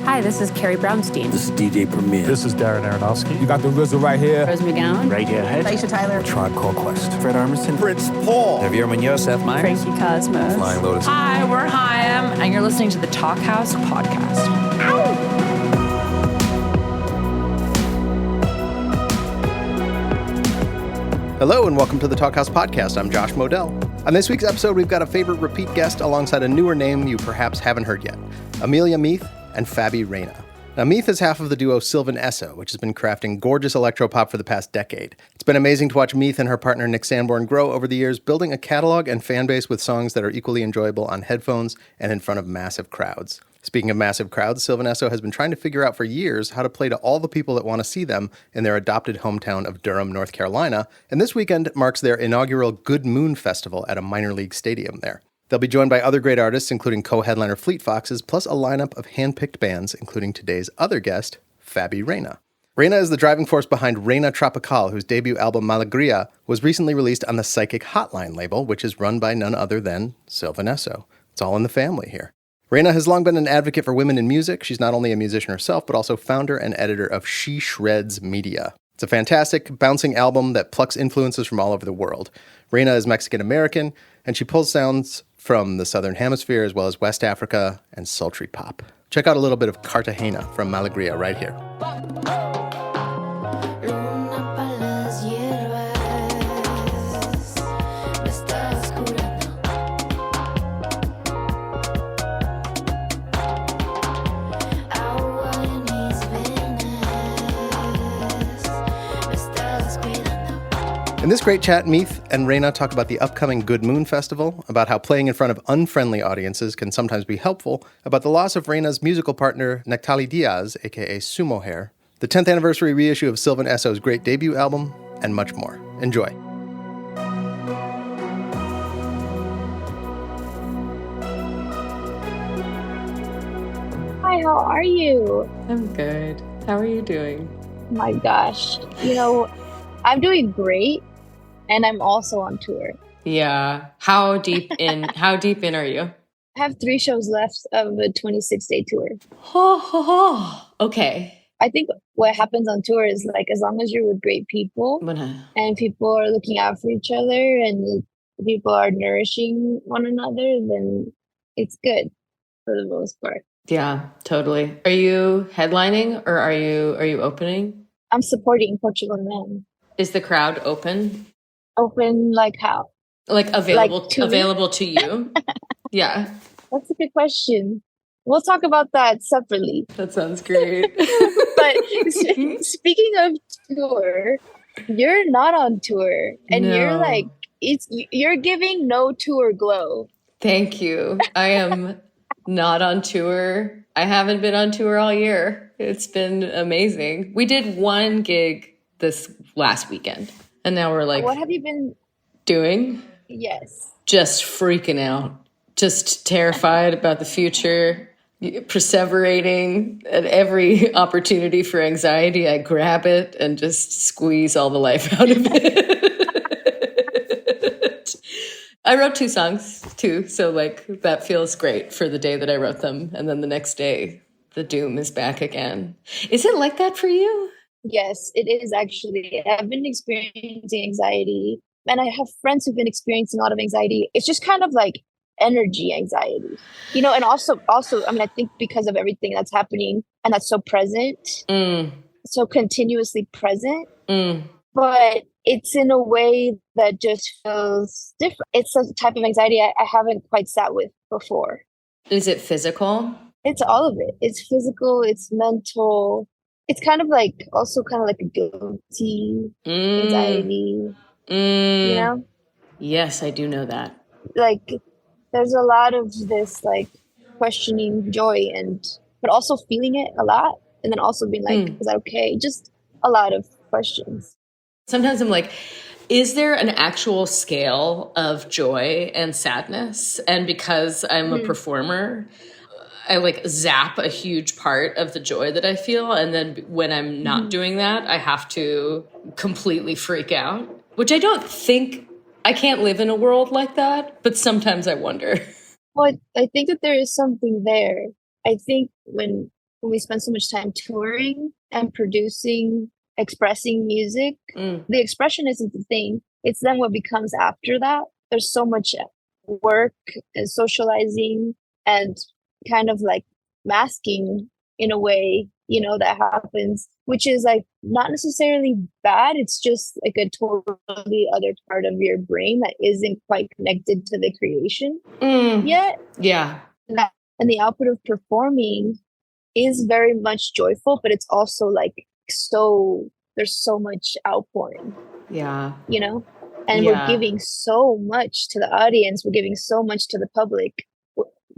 Hi, this is Carrie Brownstein. This is DJ Premier. This is Darren Aronofsky. You got the RZA right here. Rose McGowan. Radiohead. Aisha Tyler. Tribe Called Quest. Fred Armisen. Prince Paul. Javier Munoz. Seth Meyers. Frankie Cosmos. Flying Lotus. Hi, we're Chaim, and you're listening to the Talkhouse Podcast. Hello and welcome to the Talkhouse Podcast. I'm Josh Modell. On this week's episode, we've got a favorite repeat guest alongside a newer name you perhaps haven't heard yet, Amelia Meath and Fabi Reyna. Now, Meath is half of the duo Sylvan Esso, which has been crafting gorgeous electropop for the past decade. It's been amazing to watch Meath and her partner Nick Sanborn grow over the years, building a catalog and fan base with songs that are equally enjoyable on headphones and in front of massive crowds. Speaking of massive crowds, Sylvan Esso has been trying to figure out for years how to play to all the people that want to see them in their adopted hometown of Durham, North Carolina, and this weekend marks their inaugural Good Moon Festival at a minor league stadium there. They'll be joined by other great artists, including co-headliner Fleet Foxes, plus a lineup of hand-picked bands, including today's other guest, Fabi Reyna. Reyna is the driving force behind Reyna Tropical, whose debut album Malagria was recently released on the Psychic Hotline label, which is run by none other than Sylvan Esso. It's all in the family here. Reyna has long been an advocate for women in music. She's not only a musician herself, but also founder and editor of She Shreds Media. It's a fantastic, bouncing album that plucks influences from all over the world. Reyna is Mexican-American, and she pulls sounds from the Southern Hemisphere as well as West Africa and sultry pop. Check out a little bit of Cartagena from Malagria right here. In this great chat, Meath and Reyna talk about the upcoming Good Moon Festival, about how playing in front of unfriendly audiences can sometimes be helpful, about the loss of Reyna's musical partner, Nectali Diaz, aka Sumohair, the 10th anniversary reissue of Sylvan Esso's great debut album, and much more. Enjoy. Hi, how are you? I'm good. How are you doing? My gosh. I'm doing great, and I'm also on tour. Yeah. How deep in are you? I have 3 shows left of a 26-day tour. Okay. I think what happens on tour is as long as you're with great people and people are looking out for each other and people are nourishing one another, then it's good for the most part. Yeah, totally. Are you headlining or are you opening? I'm supporting Portugal Men. Is the crowd open? Open like how? Like available available to you? Yeah. That's a good question. We'll talk about that separately. That sounds great. But speaking of tour, you're not on tour, and No. you're giving no tour glow. Thank you. I am not on tour. I haven't been on tour all year. It's been amazing. We did one gig this last weekend, and now we're What have you been doing? Yes. Just freaking out. Just terrified about the future, perseverating at every opportunity for anxiety. I grab it and just squeeze all the life out of it. I wrote 2 songs too, so that feels great for the day that I wrote them. And then the next day, the doom is back again. Is it like that for you? Yes, it is actually. I've been experiencing anxiety, and I have friends who've been experiencing a lot of anxiety. It's just kind of like energy anxiety, and also, I think because of everything that's happening and that's so present, so continuously present, but it's in a way that just feels different. It's a type of anxiety I haven't quite sat with before. Is it physical? It's all of it. It's physical, it's mental. It's kind of like a guilty anxiety, Yes, I do know that. There's a lot of this questioning joy but also feeling it a lot, and then also being is that okay? Just a lot of questions. Sometimes I'm like, is there an actual scale of joy and sadness? And because I'm a performer, I zap a huge part of the joy that I feel. And then when I'm not doing that, I have to completely freak out, which I can't live in a world like that, but sometimes I wonder. Well, I think that there is something there. I think when when we spend so much time touring and producing, expressing music, the expression isn't the thing. It's then what becomes after that. There's so much work and socializing and kind of like masking in a way, you know, that happens, which is like not necessarily bad. It's just like a totally other part of your brain that isn't quite connected to the creation yet. Yeah. And the output of performing is very much joyful, but it's also like there's so much outpouring. Yeah. You know? And we're giving so much to the audience. We're giving so much to the public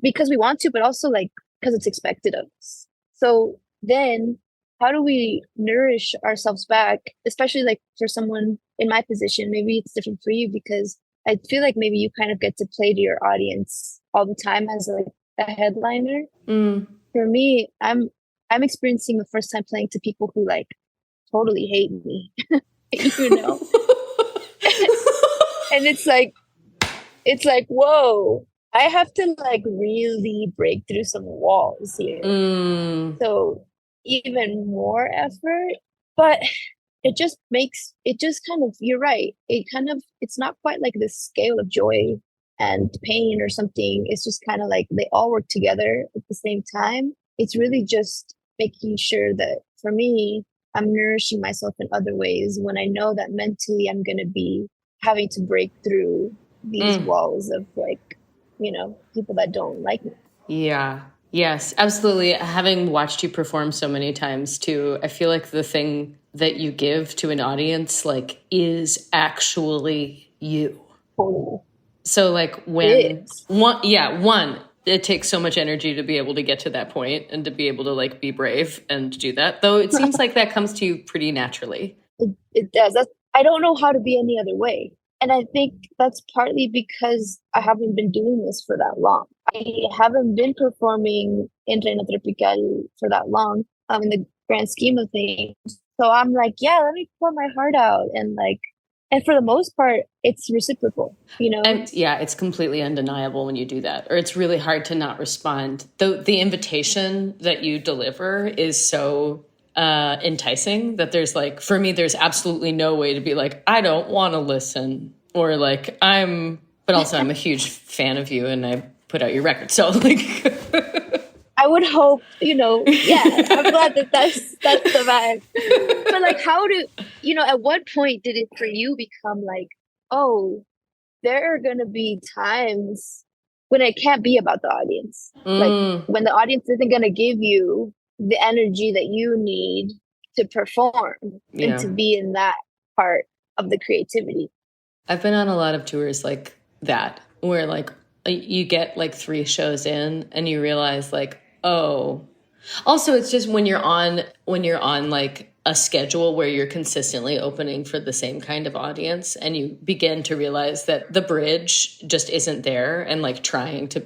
because we want to, but also like because it's expected of us. So then how do we nourish ourselves back, especially like for someone in my position? Maybe it's different for you because I feel like maybe you kind of get to play to your audience all the time as like a headliner. For me, I'm experiencing the first time playing to people who like totally hate me, you know? And it's like, whoa, I have to like really break through some walls here. So even more effort, but it just kind of, you're right. It's not quite like this scale of joy and pain or something. It's just kind of like they all work together at the same time. It's really just making sure that for me, I'm nourishing myself in other ways when I know that mentally I'm going to be having to break through these walls of like, you know, people that don't like me. Yeah. Yes, absolutely. Having watched you perform so many times too, I feel like the thing that you give to an audience like is actually you. Totally. So like it takes so much energy to be able to get to that point and to be able to like be brave and do that. Though it seems like that comes to you pretty naturally. It does. I don't know how to be any other way. And I think that's partly because I haven't been doing this for that long. I haven't been performing in Reina Tropical for that long in the grand scheme of things. So I'm like, yeah, let me pour my heart out. And for the most part, it's reciprocal, you know? And yeah, it's completely undeniable when you do that, or it's really hard to not respond. The invitation that you deliver is so enticing that there's like, for me, there's absolutely no way to be like, I don't want to listen, or like but also I'm a huge fan of you and I put out your record. So like, I would hope, you know, yeah, I'm glad that's the vibe. But like, at what point did it for you become like, oh, there are going to be times when it can't be about the audience. Like when the audience isn't going to give you the energy that you need to perform and to be in that part of the creativity. I've been on a lot of tours like that, where like you get like 3 shows in and you realize like, oh, also it's just when you're on like a schedule where you're consistently opening for the same kind of audience and you begin to realize that the bridge just isn't there, and like trying to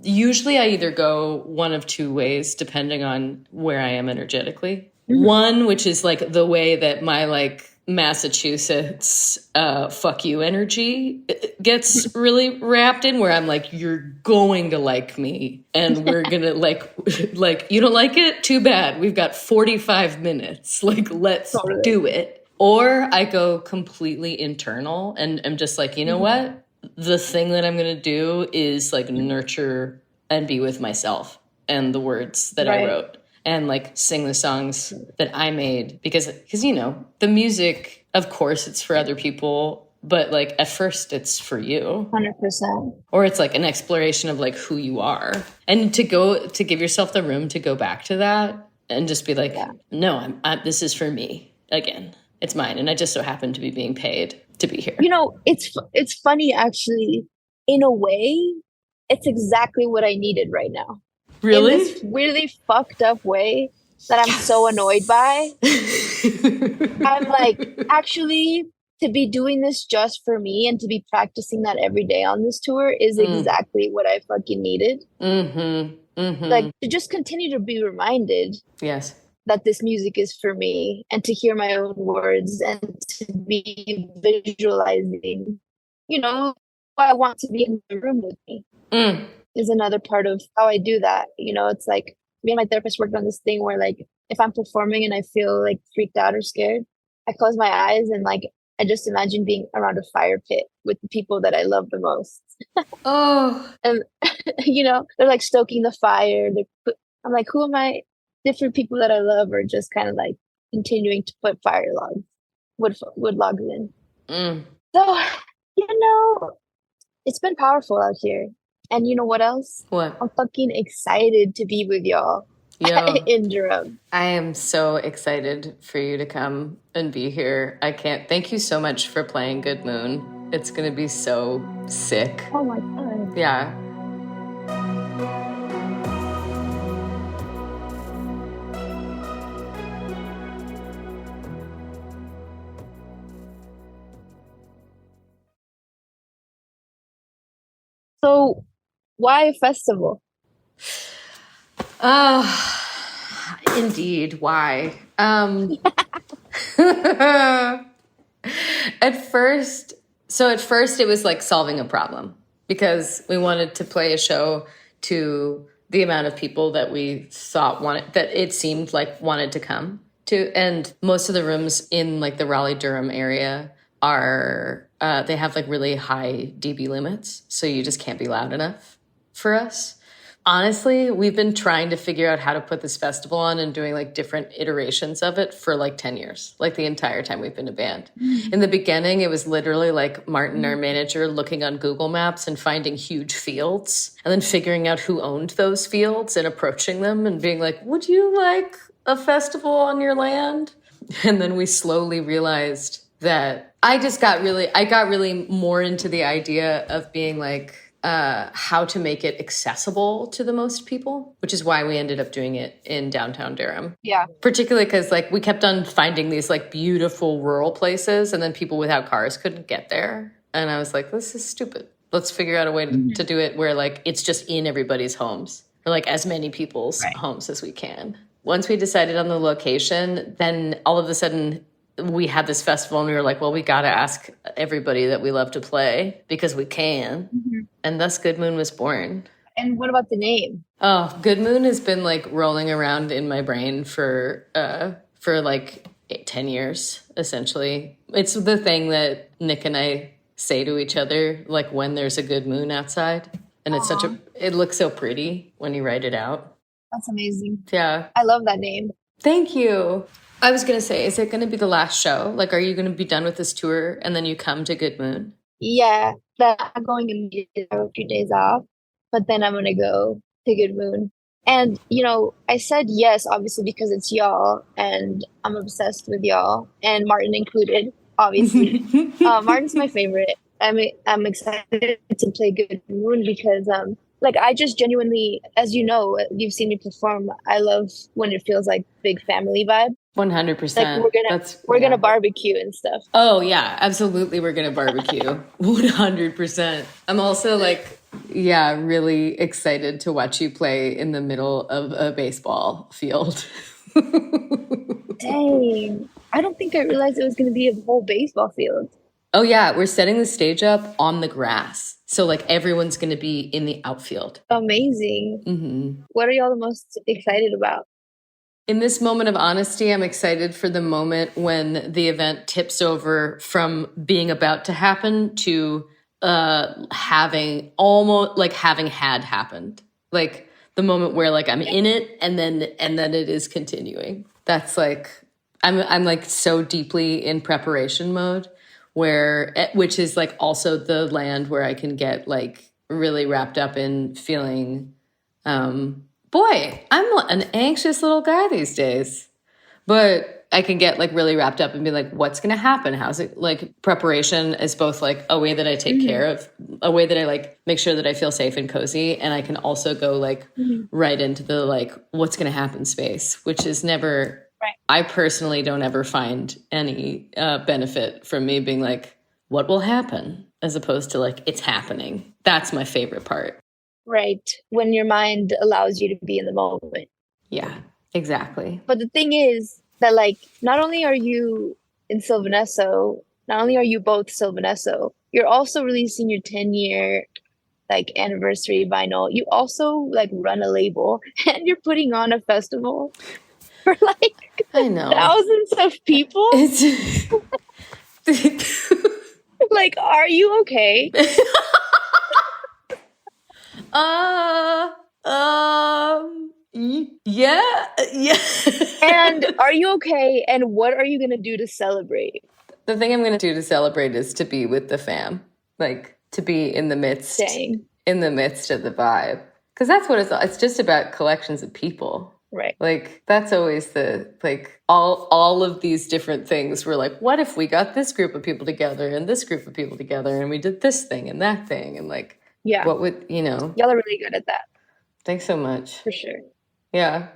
usually I either go one of 2 ways depending on where I am energetically. One, which is like the way that my like Massachusetts fuck you energy gets really wrapped in, where I'm like, you're going to like me and we're gonna like you don't like it? Too bad. We've got 45 minutes. Like, let's do it. Or I go completely internal and I'm just like, you know what? The thing that I'm going to do is like nurture and be with myself and the words that I wrote, and like sing the songs that I made, because you know, the music, of course it's for other people, but like at first it's for you. 100%. Or it's like an exploration of like who you are, and to give yourself the room to go back to that and just be like, no, this is for me again. It's mine. And I just so happen to be being paid to be here. You know, it's funny, actually. In a way, it's exactly what I needed right now. Really? In this really fucked up way that I'm so annoyed by. I'm like, actually, to be doing this just for me and to be practicing that every day on this tour is exactly what I fucking needed. Like, to just continue to be reminded. Yes. That this music is for me, and to hear my own words and to be visualizing, you know, who I want to be in the room with me is another part of how I do that. You know, it's like me and my therapist worked on this thing where like if I'm performing and I feel like freaked out or scared, I close my eyes and like I just imagine being around a fire pit with the people that I love the most. Oh. And they're like stoking the fire. I'm like, who am I? Different people that I love are just kind of like continuing to put wood logs in. So, it's been powerful out here. And you know what else? What? I'm fucking excited to be with y'all in Durham. I am so excited for you to come and be here. I can't. Thank you so much for playing Good Moon. It's going to be so sick. Oh my God. Yeah. So, why a festival? Indeed. Why? At first it was like solving a problem because we wanted to play a show to the amount of people that we thought wanted to come to. And most of the rooms in like the Raleigh-Durham area are, they have like really high dB limits. So you just can't be loud enough for us. Honestly, we've been trying to figure out how to put this festival on and doing like different iterations of it for like 10 years, like the entire time we've been a band. In the beginning, it was literally like Martin, our manager, looking on Google Maps and finding huge fields and then figuring out who owned those fields and approaching them and being like, would you like a festival on your land? And then we slowly realized that I got really more into the idea of being like, how to make it accessible to the most people, which is why we ended up doing it in downtown Durham. Yeah. Particularly because like we kept on finding these like beautiful rural places and then people without cars couldn't get there. And I was like, this is stupid. Let's figure out a way to do it where like it's just in everybody's homes or like as many people's homes as we can. Once we decided on the location, then all of a sudden we had this festival and we were like, well, we got to ask everybody that we love to play because we can. And thus Good Moon was born. And what about the name? Oh, Good Moon has been like rolling around in my brain for like 10 years, essentially. It's the thing that Nick and I say to each other, like when there's a good moon outside. And it's it looks so pretty when you write it out. That's amazing. Yeah. I love that name. Thank you. I was going to say, is it going to be the last show? Like, are you going to be done with this tour and then you come to Good Moon? Yeah, I'm going immediately. I have a few days off, but then I'm going to go to Good Moon. And, I said yes, obviously, because it's y'all and I'm obsessed with y'all and Martin included, obviously. Martin's my favorite. I'm excited to play Good Moon because, I just genuinely, as you know, you've seen me perform. I love when it feels like big family vibe. 100%. Like we're gonna barbecue and stuff. Oh yeah, absolutely. We're gonna barbecue. 100%. I'm also really excited to watch you play in the middle of a baseball field. Dang, I don't think I realized it was gonna be a whole baseball field. Oh yeah, we're setting the stage up on the grass. So everyone's going to be in the outfield. Amazing. Mm-hmm. What are y'all the most excited about? In this moment of honesty, I'm excited for the moment when the event tips over from being about to happen to having had happened. Like the moment where I'm in it and then it is continuing. That's I'm so deeply in preparation mode. Which is also the land where I can get really wrapped up in feeling, boy, I'm an anxious little guy these days, but I can get really wrapped up and be what's going to happen? How's it preparation is both a way that I take care of, a way that I make sure that I feel safe and cozy. And I can also go right into the what's going to happen space, which is never, right. I personally don't ever find any benefit from me being what will happen as opposed to it's happening. That's my favorite part. Right. When your mind allows you to be in the moment. Yeah, exactly. But the thing is that not only are you in Sylvan Esso, not only are you both Sylvan Esso, you're also releasing your 10-year like anniversary vinyl, you also like run a label and you're putting on a festival for like I know. thousands of people. It's Like, are you okay? Yeah. And are you okay? And what are you going to do to celebrate? The thing I'm going to do to celebrate is to be with the fam, like to be in the midst, Dang. in the midst of the vibe. Because that's what it's just about, collections of people. Right. Like that's always the, like all of these different things were like, what if we got this group of people together and this group of people together and we did this thing and that thing and like, yeah, what would, you know? Y'all are really good at that. Thanks so much. For sure. Yeah.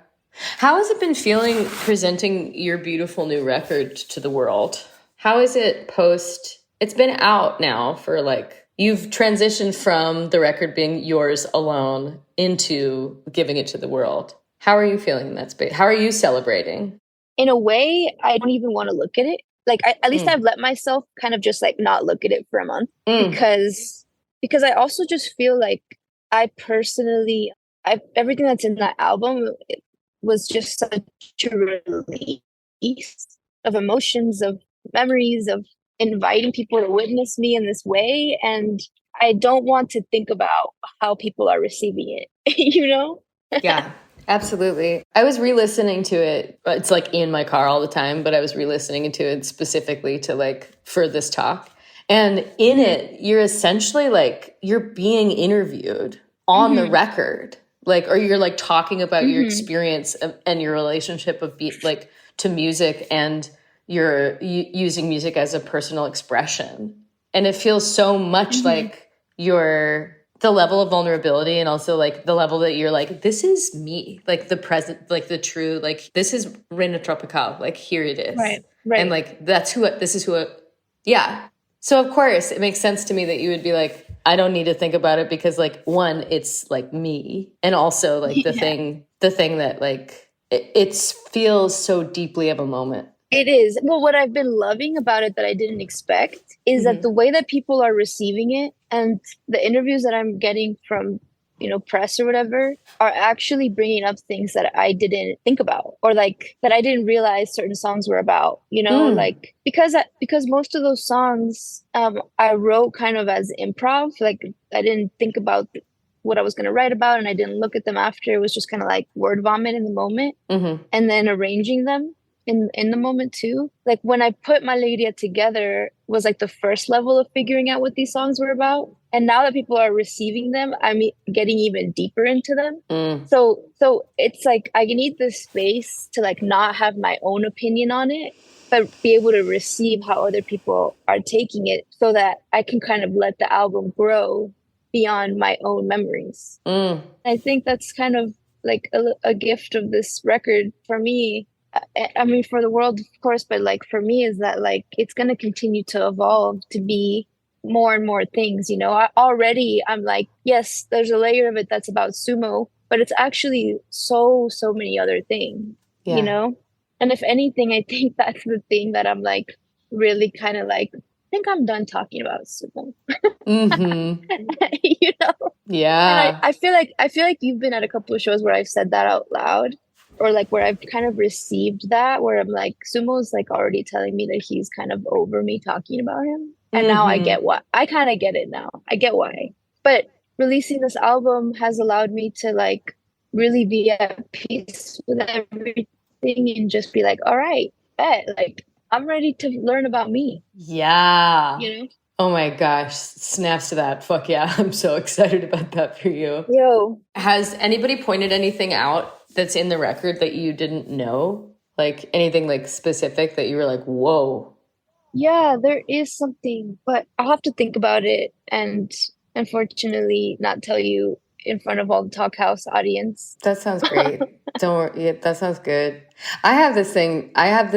How has it been feeling presenting your beautiful new record to the world? How is it post? It's been out now for like, you've transitioned from the record being yours alone into giving it to the world. How are you feeling in that space? How are you celebrating? In a way, I don't even want to look at it. Like, at least I've let myself kind of just like not look at it for a month because I also just feel like I personally, everything that's in that album it was just such a release of emotions, of memories, of inviting people to witness me in this way. And I don't want to think about how people are receiving it, you know? Yeah. Absolutely. I was re-listening to it. It's like in my car all the time, but I was re-listening to it specifically to like for this talk. And in it, you're essentially like, you're being interviewed on the record. Like, or you're like talking about your experience and your relationship of like to music, and you're using music as a personal expression. And it feels so much like the level of vulnerability, and also like the level that you're like, this is me, like the present, like the true, like this is Reyna Tropical, like here it is. Right. And like, yeah. So of course it makes sense to me that you would be like, I don't need to think about it because like, one, it's like me. And also like the thing that like, it feels so deeply of a moment. It is. Well, what I've been loving about it that I didn't expect is that the way that people are receiving it and the interviews that I'm getting from, you know, press or whatever are actually bringing up things that I didn't think about, or like that I didn't realize certain songs were about, you know, like because most of those songs I wrote kind of as improv. Like I didn't think about what I was going to write about, and I didn't look at them after. It was just kind of like word vomit in the moment and then arranging them in the moment too. Like when I put My Lady together was like the first level of figuring out what these songs were about. And now that people are receiving them, I'm getting even deeper into them. So it's like I need this space to like not have my own opinion on it, but be able to receive how other people are taking it so that I can kind of let the album grow beyond my own memories. I think that's kind of like a gift of this record for me. I mean, for the world, of course, but like for me is that like it's going to continue to evolve to be more and more things, you know. I'm like, yes, there's a layer of it that's about sumo, but it's actually so many other things, you know. And if anything, I think that's the thing that I'm like really kind of like, I think I'm done talking about sumo. You know. And I feel like you've been at a couple of shows where I've said that out loud, or like where I've kind of received that, where I'm like, Sumo's like already telling me that he's kind of over me talking about him. And now I get why. I kind of get it now. I get why. But releasing this album has allowed me to like really be at peace with everything and just be like, all right, bet, like I'm ready to learn about me. Yeah. You know? Oh my gosh. Snaps to that. Fuck yeah. I'm so excited about that for you. Yo. Has anybody pointed anything out that's in the record that you didn't know? Like anything like specific that you were like, whoa. Yeah, there is something, but I'll have to think about it and unfortunately not tell you in front of all the Talkhouse audience. That sounds great. Don't worry. Yeah, that sounds good. I have the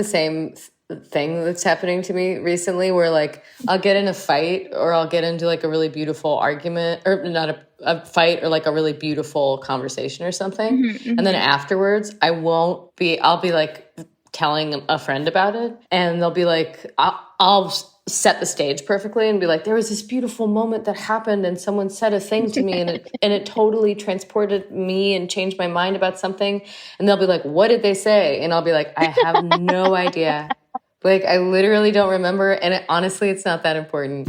same thing that's happening to me recently where like I'll get in a fight or I'll get into like a really beautiful argument, or not a fight, or like a really beautiful conversation or something. And then afterwards I'll be like telling a friend about it, and they'll be like, I'll set the stage perfectly and be like, there was this beautiful moment that happened and someone said a thing to me and it totally transported me and changed my mind about something. And they'll be like, what did they say? And I'll be like, I have no idea. Like, I literally don't remember. And honestly, it's not that important.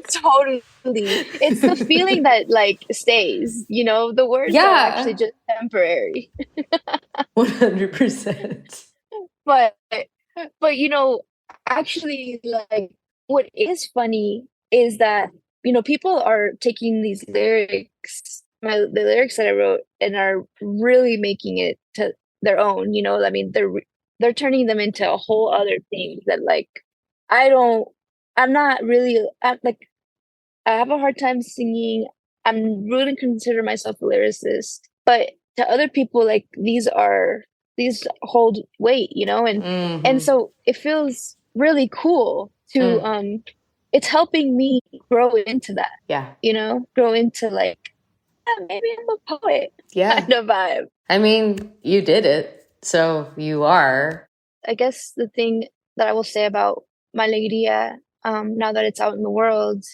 Totally. It's the feeling that like stays, you know, the words are actually just temporary. 100%. But you know, actually, like, what is funny is that, you know, people are taking these lyrics, the lyrics that I wrote, and are really making it to their own, you know. I mean, they're turning them into a whole other thing that, like, I'm not really, like, I have a hard time singing. I'm really consider myself a lyricist, but to other people, like, these hold weight, you know, and so it feels really cool to it's helping me grow into that. Yeah. You know, grow into like, maybe I'm a poet. Yeah. Kind of vibe. I mean, you did it, so you are. I guess the thing that I will say about My Alegría, now that it's out in the world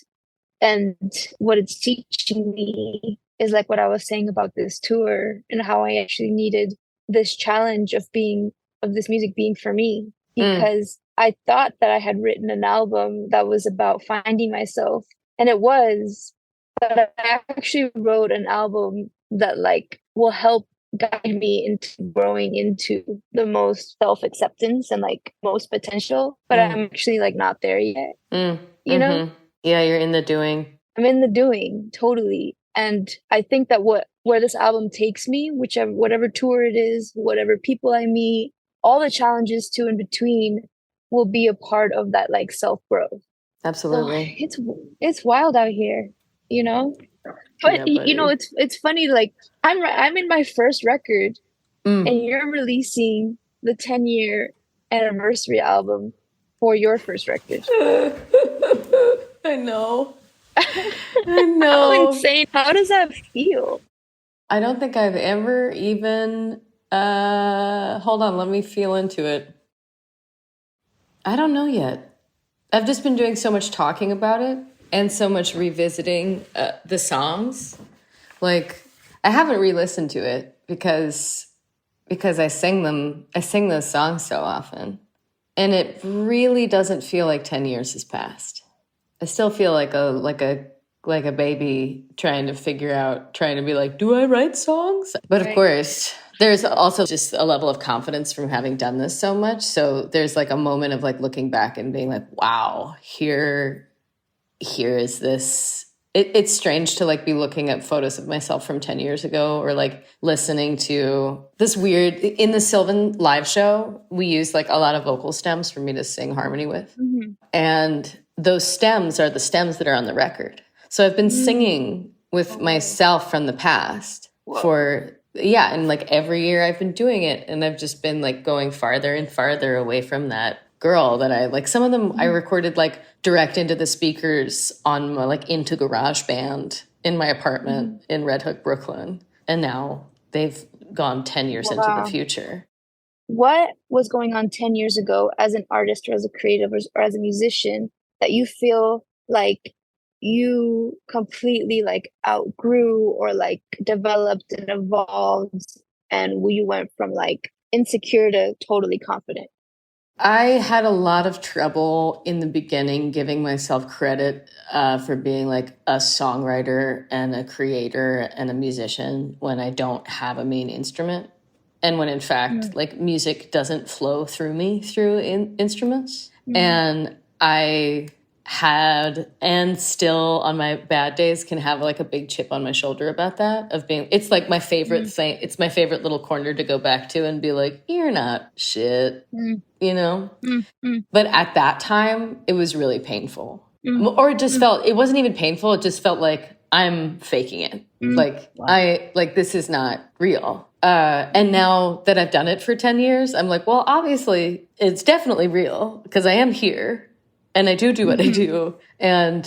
and what it's teaching me is like what I was saying about this tour and how I actually needed this challenge of this music being for me, because I thought that I had written an album that was about finding myself, and it was, but I actually wrote an album that like will help guide me into growing into the most self-acceptance and like most potential, but I'm actually like not there yet. You know? Yeah, you're in the doing. I'm in the doing, totally. And I think that where this album takes me, whatever tour it is, whatever people I meet, all the challenges too in between will be a part of that like self-growth. Absolutely. So it's wild out here, you know? But you know, it's funny, like I'm in my first record and you're releasing the 10-year anniversary album for your first record. I know. I know. How insane. How does that feel? I don't think I've ever even hold on, let me feel into it. I don't know yet. I've just been doing so much talking about it and so much revisiting the songs. Like, I haven't re-listened to it because I sing those songs so often. And it really doesn't feel like 10 years has passed. I still feel like a baby trying to be like, do I write songs? But of course, there's also just a level of confidence from having done this so much. So there's like a moment of like looking back and being like, wow, here is this. It's strange to like be looking at photos of myself from 10 years ago or like listening to this weird, in the Sylvan live show, we use like a lot of vocal stems for me to sing harmony with. And those stems are the stems that are on the record. So I've been singing with myself from the past and like every year I've been doing it, and I've just been like going farther and farther away from that girl that I like. Some of them I recorded like direct into the speakers on my like into GarageBand in my apartment in Red Hook, Brooklyn. And now they've gone 10 years into the future. What was going on 10 years ago as an artist or as a creative or as a musician that you feel like you completely like outgrew or like developed and evolved, and you went from like insecure to totally confident? I had a lot of trouble in the beginning giving myself credit for being like a songwriter and a creator and a musician when I don't have a main instrument. And when in fact, like music doesn't flow through me through instruments. And I had, and still on my bad days can have like a big chip on my shoulder about that, of being, it's like my favorite thing. It's my favorite little corner to go back to and be like, you're not shit, you know? But at that time, it was really painful. Or it just felt, it wasn't even painful. It just felt like I'm faking it. Like, this is not real. And now that I've done it for 10 years, I'm like, well, obviously it's definitely real because I am here. And I do what I do, and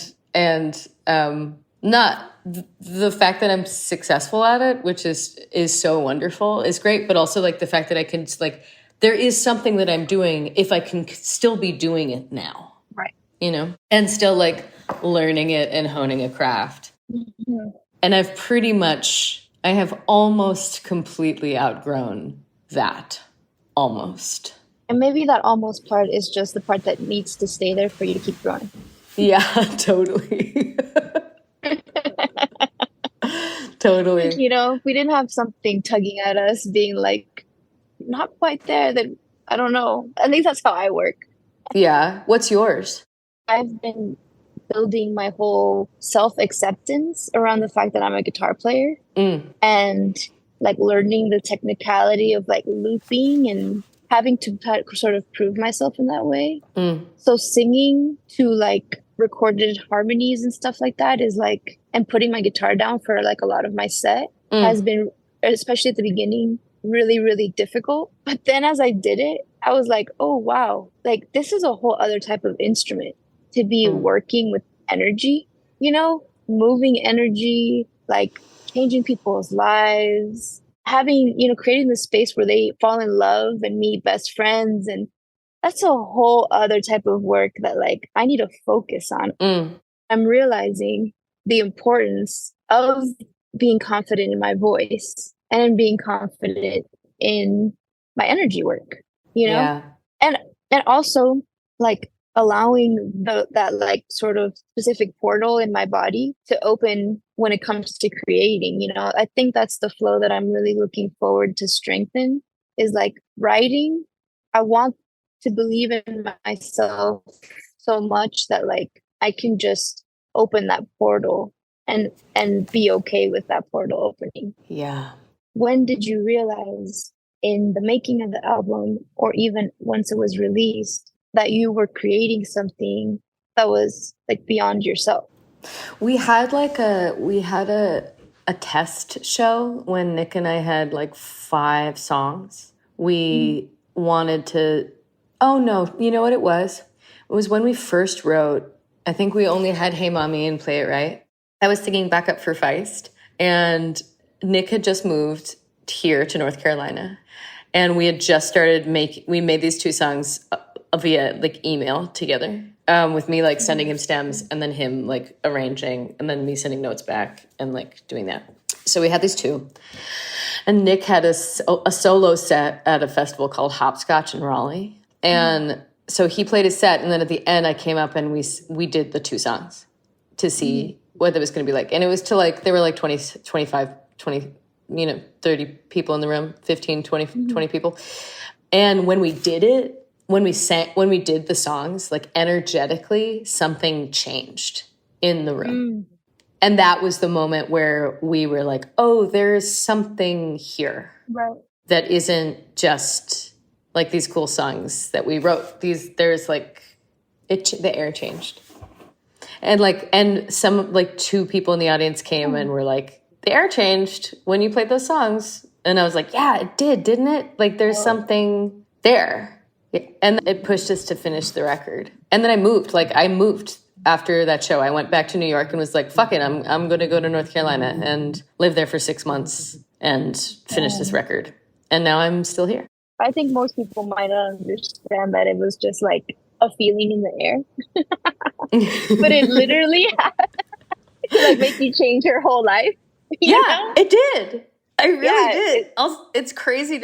not the fact that I'm successful at it, which is so wonderful, is great. But also like the fact that I can like, there is something that I'm doing if I can still be doing it now. you know, and still like learning it and honing a craft. Mm-hmm. And I have almost completely outgrown that. Almost. And maybe that almost part is just the part that needs to stay there for you to keep growing. Yeah, totally. Totally. You know, if we didn't have something tugging at us being like, not quite there, then I don't know. At least that's how I work. Yeah. What's yours? I've been building my whole self-acceptance around the fact that I'm a guitar player and like learning the technicality of like looping and having to sort of prove myself in that way. So singing to like recorded harmonies and stuff like that is like, and putting my guitar down for like a lot of my set has been, especially at the beginning, really, really difficult. But then as I did it, I was like, oh, wow, like this is a whole other type of instrument to be working with energy, you know, moving energy, like changing people's lives, having, you know, creating the space where they fall in love and meet best friends. And that's a whole other type of work that like I need to focus on. I'm realizing the importance of being confident in my voice and being confident in my energy work, you know? And also like allowing that like sort of specific portal in my body to open when it comes to creating, you know. I think that's the flow that I'm really looking forward to strengthen is like writing. I want to believe in myself so much that like I can just open that portal and be okay with that portal opening. Yeah. When did you realize in the making of the album, or even once it was released, that you were creating something that was like beyond yourself? We had a test show when Nick and I had like 5 songs. We wanted to, oh no, you know what it was? It was when we first wrote, I think we only had Hey Mommy and Play It Right. I was singing backup for Feist, and Nick had just moved here to North Carolina. And we had just started we made these 2 songs via like email together, with me like sending him stems and then him like arranging and then me sending notes back and like doing that. So we had these 2, and Nick had a solo set at a festival called Hopscotch in Raleigh. And so he played his set, and then at the end I came up and we did the 2 songs to see what it was going to be like. And it was to like, there were like 20, 25, 20, you know, 30 people in the room, 15, 20 people. And when we did it, when we did the songs, like energetically, something changed in the room. And that was the moment where we were like, oh, there's something here that isn't just like these cool songs that we wrote. There's like, the air changed. And some like 2 people in the audience came and were like, the air changed when you played those songs. And I was like, yeah, it did, didn't it? Like there's something there. And it pushed us to finish the record. And then I moved after that show. I went back to New York and was like, fuck it, I'm going to go to North Carolina and live there for 6 months and finish this record. And now I'm still here. I think most people might not understand that it was just like a feeling in the air. But it literally like make you change your whole life. You know? It did. I really did. It's crazy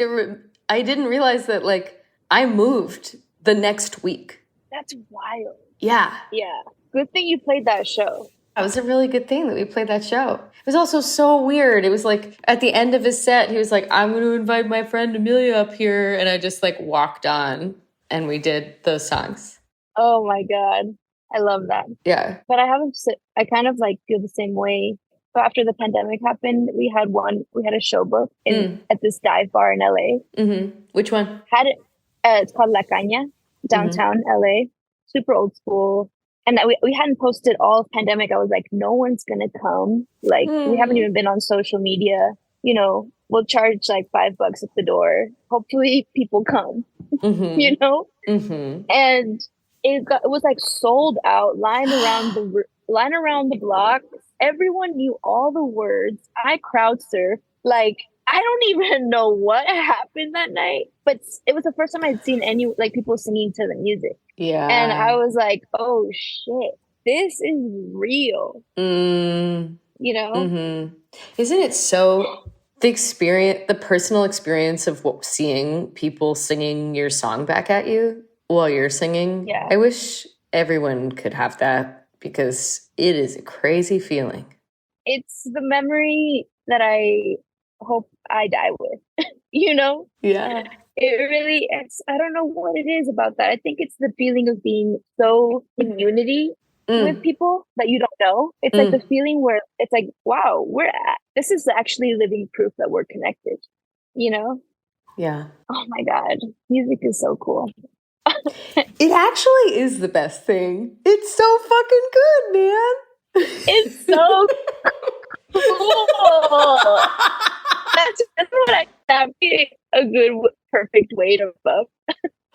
I didn't realize that like I moved the next week. That's wild. Yeah. Yeah. Good thing you played that show. That was a really good thing that we played that show. It was also so weird. It was like at the end of his set, he was like, I'm going to invite my friend Amelia up here. And I just like walked on and we did those songs. Oh my God. I love that. Yeah. But I kind of like feel the same way. So after the pandemic happened, we had a show book at this dive bar in LA. Which one? It's called La Caña, downtown LA. Super old school. And we hadn't posted all of pandemic. I was like, no one's going to come. Like, we haven't even been on social media. You know, we'll charge like $5 at the door. Hopefully people come, you know? And it was like sold out, line around the block. Everyone knew all the words. I crowd surfed. Like, I don't even know what happened that night, but it was the first time I'd seen any like people singing to the music. Yeah. And I was like, oh shit, this is real. You know? Mm-hmm. Isn't it so the personal experience of seeing people singing your song back at you while you're singing? Yeah. I wish everyone could have that because it is a crazy feeling. It's the memory that I hope I die with, you know? Yeah. I don't know what it is about that. I think it's the feeling of being so in unity with people that you don't know. It's like the feeling where it's like, wow, this is actually living proof that we're connected, you know? Yeah. Oh my God. Music is so cool. It actually is the best thing. It's so fucking good, man. It's so cool. That's what that'd be a good, perfect way to fuck.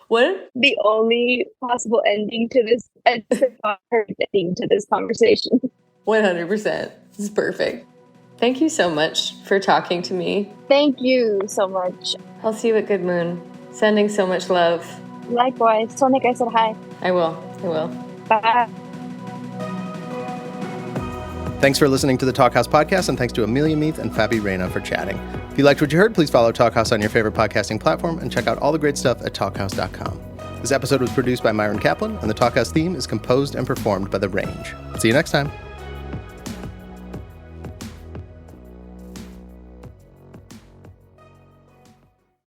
What? The only possible ending to this, perfect ending to this conversation. 100%. This is perfect. Thank you so much for talking to me. Thank you so much. I'll see you at Good Moon. Sending so much love. Likewise. Tell Nick I said hi. I will. Bye. Thanks for listening to the Talkhouse Podcast, and thanks to Amelia Meath and Fabi Reyna for chatting. If you liked what you heard, please follow Talkhouse on your favorite podcasting platform and check out all the great stuff at talkhouse.com. This episode was produced by Myron Kaplan, and the Talkhouse theme is composed and performed by The Range. See you next time.